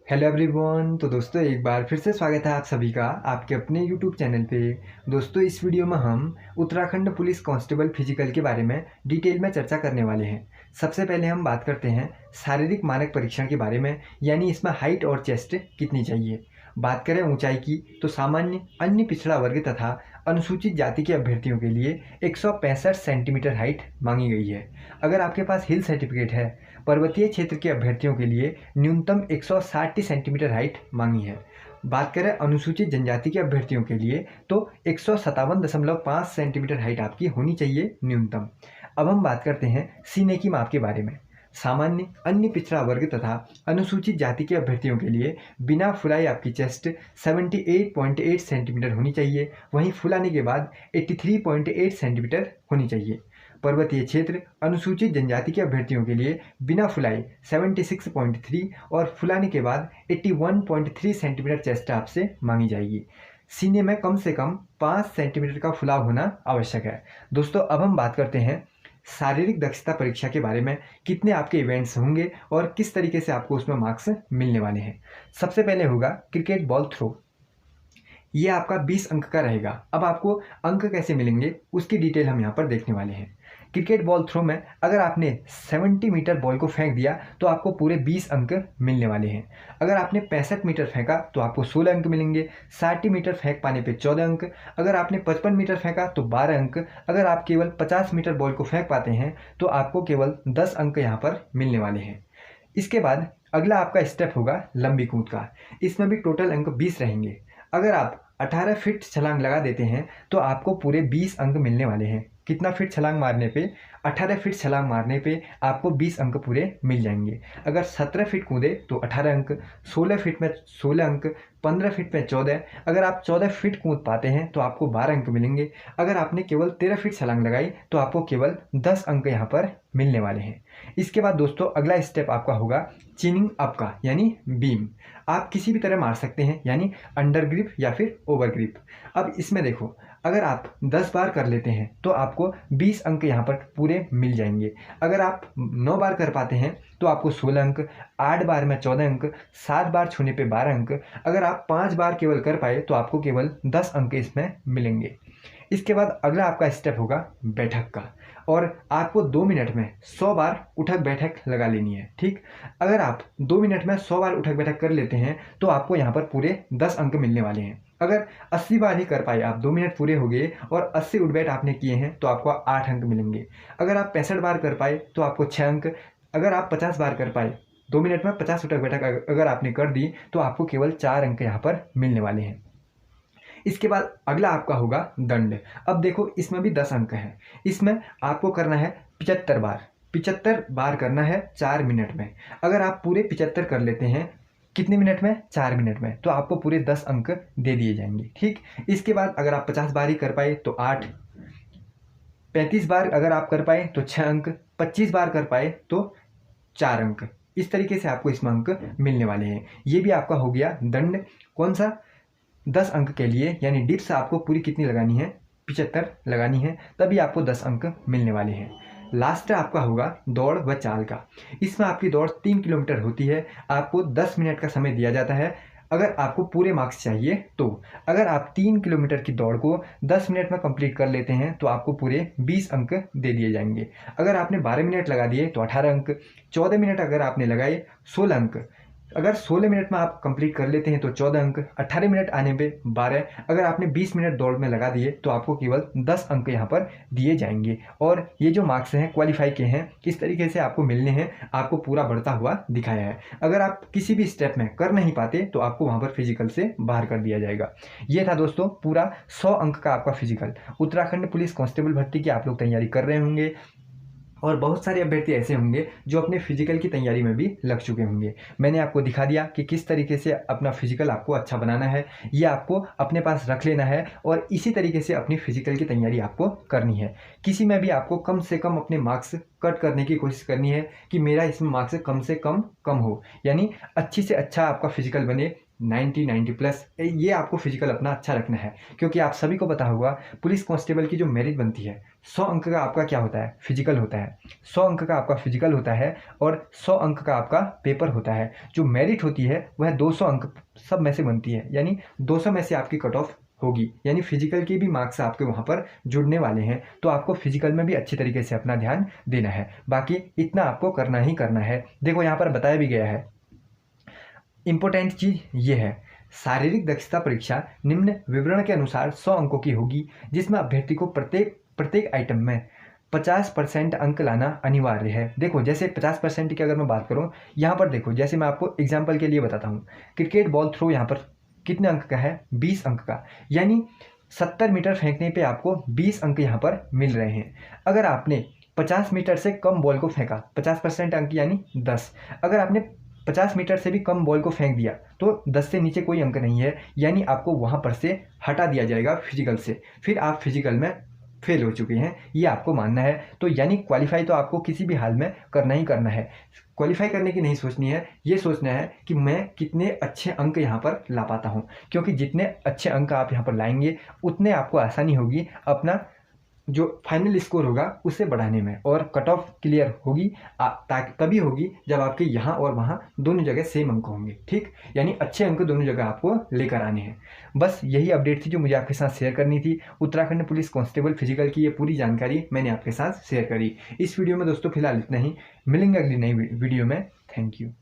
Hello everyone. तो दोस्तों एक बार फिर से स्वागत है आप सभी का आपके अपने यूट्यूब चैनल पे। दोस्तों इस वीडियो में हम उत्तराखंड पुलिस कांस्टेबल फिजिकल के बारे में डिटेल में चर्चा करने वाले हैं। सबसे पहले हम बात करते हैं शारीरिक मानक परीक्षण के बारे में, यानी इसमें हाइट और चेस्ट कितनी चाहिए। बात करें ऊंचाई की तो सामान्य, अन्य पिछड़ा वर्ग तथा अनुसूचित जाति के अभ्यर्थियों के लिए 165 सेंटीमीटर हाइट मांगी गई है। अगर आपके पास हिल सर्टिफिकेट है, पर्वतीय क्षेत्र के अभ्यर्थियों के लिए न्यूनतम 160 सेंटीमीटर हाइट मांगी है। बात करें अनुसूचित जनजाति के अभ्यर्थियों के लिए तो 157.5 सेंटीमीटर हाइट आपकी होनी चाहिए न्यूनतम। अब हम बात करते हैं सीने की माप के बारे में। सामान्य, अन्य पिछड़ा वर्ग तथा अनुसूचित जाति के अभ्यर्थियों के लिए बिना फुलाई आपकी चेस्ट 78.8 सेंटीमीटर होनी चाहिए, वहीं फुलाने के बाद 83.8 सेंटीमीटर होनी चाहिए। पर्वतीय क्षेत्र, अनुसूचित जनजाति के अभ्यर्थियों के लिए बिना फुलाई 76.3 और फुलाने के बाद 81.3 सेंटीमीटर चेस्ट आपसे मांगी जाएगी। सीने में कम से कम 5 सेंटीमीटर का फुलाव होना आवश्यक है। दोस्तों अब हम बात करते हैं शारीरिक दक्षता परीक्षा के बारे में, कितने आपके इवेंट्स होंगे और किस तरीके से आपको उसमें मार्क्स मिलने वाले हैं। सबसे पहले होगा क्रिकेट बॉल थ्रो। ये आपका 20 अंक का रहेगा। अब आपको अंक कैसे मिलेंगे उसकी डिटेल हम यहाँ पर देखने वाले हैं। क्रिकेट बॉल थ्रो में अगर आपने 70 मीटर बॉल को फेंक दिया तो आपको पूरे 20 अंक मिलने वाले हैं। अगर आपने 65 मीटर फेंका तो आपको 16 अंक मिलेंगे। 60 मीटर फेंक पाने पे 14 अंक। अगर आपने 55 मीटर फेंका तो 12 अंक। अगर आप केवल 50 मीटर बॉल को फेंक पाते हैं तो आपको केवल 10 अंक यहाँ पर मिलने वाले हैं। इसके बाद अगला आपका स्टेप होगा लंबी कूद का। इसमें भी टोटल अंक 20 रहेंगे। अगर आप 18 फीट छलांग लगा देते हैं तो आपको पूरे 20 अंक मिलने वाले हैं। कितना फीट छलांग मारने पे? 18 फीट छलांग मारने पे आपको 20 अंक पूरे मिल जाएंगे। अगर 17 फीट कूदे तो 18 अंक, 16 फीट में 16 अंक, 15 फीट में 14। अगर आप 14 फीट कूद पाते हैं तो आपको 12 अंक मिलेंगे। अगर आपने केवल 13 फीट छलांग लगाई तो आपको केवल 10 अंक यहाँ पर मिलने वाले हैं। इसके बाद दोस्तों अगला स्टेप आपका होगा चिनिंग अप का, यानी बीम। आप किसी भी तरह मार सकते हैं, यानी अंडर ग्रिप या फिर ओवर ग्रिप। अब इसमें देखो, अगर आप 10 बार कर लेते हैं तो आपको 20 अंक यहाँ पर पूरे मिल जाएंगे। अगर आप 9 बार कर पाते हैं तो आपको 16 अंक, 8 बार में 14 अंक, 7 बार छूने पे 12 अंक। अगर आप 5 बार केवल कर पाए तो आपको केवल 10 अंक इसमें मिलेंगे। इसके बाद अगला आपका स्टेप होगा बैठक का, और आपको 2 मिनट में 100 बार उठक बैठक लगा लेनी है। ठीक, अगर आप 2 मिनट में 100 बार उठक बैठक कर लेते हैं तो आपको यहाँ पर पूरे 10 अंक मिलने वाले हैं। अगर 80 बार ही कर पाए, आप 2 मिनट पूरे हो गए और 80 उठ बैठ आपने किए हैं तो आपको 8 अंक मिलेंगे। अगर आप 65 बार कर पाए तो आपको 6 अंक। अगर आप 50 बार कर पाए, 2 मिनट में 50 उठक बैठक अगर आपने कर दी तो आपको केवल 4 अंक यहाँ पर मिलने वाले हैं। इसके बाद अगला आपका होगा दंड। अब देखो इसमें भी 10 अंक हैं। इसमें आपको करना है 75 बार। 75 बार करना है 4 मिनट में। अगर आप पूरे 75 कर लेते हैं, कितने मिनट में? 4 मिनट में, तो आपको पूरे 10 अंक दे दिए जाएंगे। ठीक, इसके बाद अगर आप 50 बार ही कर पाए तो 8, 35 बार अगर आप कर पाए तो 6 अंक, 25 बार कर पाए तो 4 अंक। इस तरीके से आपको इसमें अंक मिलने वाले हैं। ये भी आपका हो गया दंड। कौन सा? 10 अंक के लिए, यानी डिप्स आपको पूरी कितनी लगानी है? 75 लगानी है, तभी आपको 10 अंक मिलने वाले हैं। लास्ट आपका होगा दौड़ व चाल का। इसमें आपकी दौड़ 3 किलोमीटर होती है। आपको 10 मिनट का समय दिया जाता है अगर आपको पूरे मार्क्स चाहिए तो। अगर आप 3 किलोमीटर की दौड़ को 10 मिनट में कंप्लीट कर लेते हैं तो आपको पूरे 20 अंक दे दिए जाएंगे। अगर आपने 12 मिनट लगा दिए तो 18 अंक, 14 मिनट अगर आपने लगाए 16 अंक। अगर 16 मिनट में आप कंप्लीट कर लेते हैं तो 14 अंक, 18 मिनट आने पे 12। अगर आपने 20 मिनट दौड़ में लगा दिए तो आपको केवल 10 अंक यहाँ पर दिए जाएंगे। और ये जो मार्क्स हैं क्वालिफाई के हैं, किस तरीके से आपको मिलने हैं आपको पूरा बढ़ता हुआ दिखाया है। अगर आप किसी भी स्टेप में कर नहीं पाते तो आपको वहाँ पर फिजिकल से बाहर कर दिया जाएगा। ये था दोस्तों पूरा 100 अंक का आपका फिजिकल। उत्तराखंड पुलिस कांस्टेबल भर्ती की आप लोग तैयारी कर रहे होंगे और बहुत सारे अभ्यर्थी ऐसे होंगे जो अपने फिजिकल की तैयारी में भी लग चुके होंगे। मैंने आपको दिखा दिया कि किस तरीके से अपना फिजिकल आपको अच्छा बनाना है। ये आपको अपने पास रख लेना है और इसी तरीके से अपनी फिजिकल की तैयारी आपको करनी है। किसी में भी आपको कम से कम अपने मार्क्स कट करने की कोशिश करनी है कि मेरा इसमें मार्क्स कम से कम हो, यानी अच्छी से अच्छा आपका फिजिकल बने, 90 प्लस, ये आपको फिजिकल अपना अच्छा रखना है। क्योंकि आप सभी को पता होगा पुलिस कांस्टेबल की जो मेरिट बनती है 100 अंक का आपका क्या होता है, फिजिकल होता है। 100 अंक का आपका फिजिकल होता है और 100 अंक का आपका पेपर होता है। जो मेरिट होती है वह 200 अंक सब में से बनती है, यानी 200 में से आपकी कट ऑफ होगी, यानी फिजिकल के भी मार्क्स आपके वहाँ पर जुड़ने वाले हैं। तो आपको फिजिकल में भी अच्छी तरीके से अपना ध्यान देना है। बाकी इतना आपको करना ही करना है। देखो यहाँ पर बताया भी गया है, इंपॉर्टेंट चीज ये है, शारीरिक दक्षता परीक्षा निम्न विवरण के अनुसार 100 अंकों की होगी, जिसमें अभ्यर्थी को प्रत्येक आइटम में 50% अंक लाना अनिवार्य है। देखो जैसे 50% की अगर मैं बात करूं, यहाँ पर देखो जैसे मैं आपको एग्जांपल के लिए बताता हूँ, क्रिकेट बॉल थ्रो यहाँ पर कितने अंक का है, 20 अंक का, यानी 70 मीटर फेंकने पे आपको 20 अंक यहाँ पर मिल रहे हैं। अगर आपने 50 मीटर से कम बॉल को फेंका, 50% अंक यानी 10। अगर आपने 50 मीटर से भी कम बॉल को फेंक दिया तो 10 से नीचे कोई अंक नहीं है, यानी आपको वहाँ पर से हटा दिया जाएगा फिजिकल से, फिर आप फिजिकल में फेल हो चुके हैं, ये आपको मानना है। तो यानी क्वालिफाई तो आपको किसी भी हाल में करना ही करना है। क्वालिफाई करने की नहीं सोचनी है, ये सोचना है कि मैं कितने अच्छे अंक यहाँ पर ला पाता हूँ। क्योंकि जितने अच्छे अंक आप यहाँ पर लाएंगे उतने आपको आसानी होगी अपना जो फाइनल स्कोर होगा उसे बढ़ाने में, और कट ऑफ क्लियर होगी ताकि तभी होगी जब आपके यहाँ और वहाँ दोनों जगह सेम अंक होंगे। ठीक, यानी अच्छे अंक दोनों जगह आपको लेकर आने हैं। बस यही अपडेट थी जो मुझे आपके साथ शेयर करनी थी। उत्तराखंड पुलिस कांस्टेबल फिजिकल की ये पूरी जानकारी मैंने आपके साथ शेयर करी। इस वीडियो में दोस्तों फिलहाल इतना ही, मिलेंगे अगली नई वीडियो में। Thank you.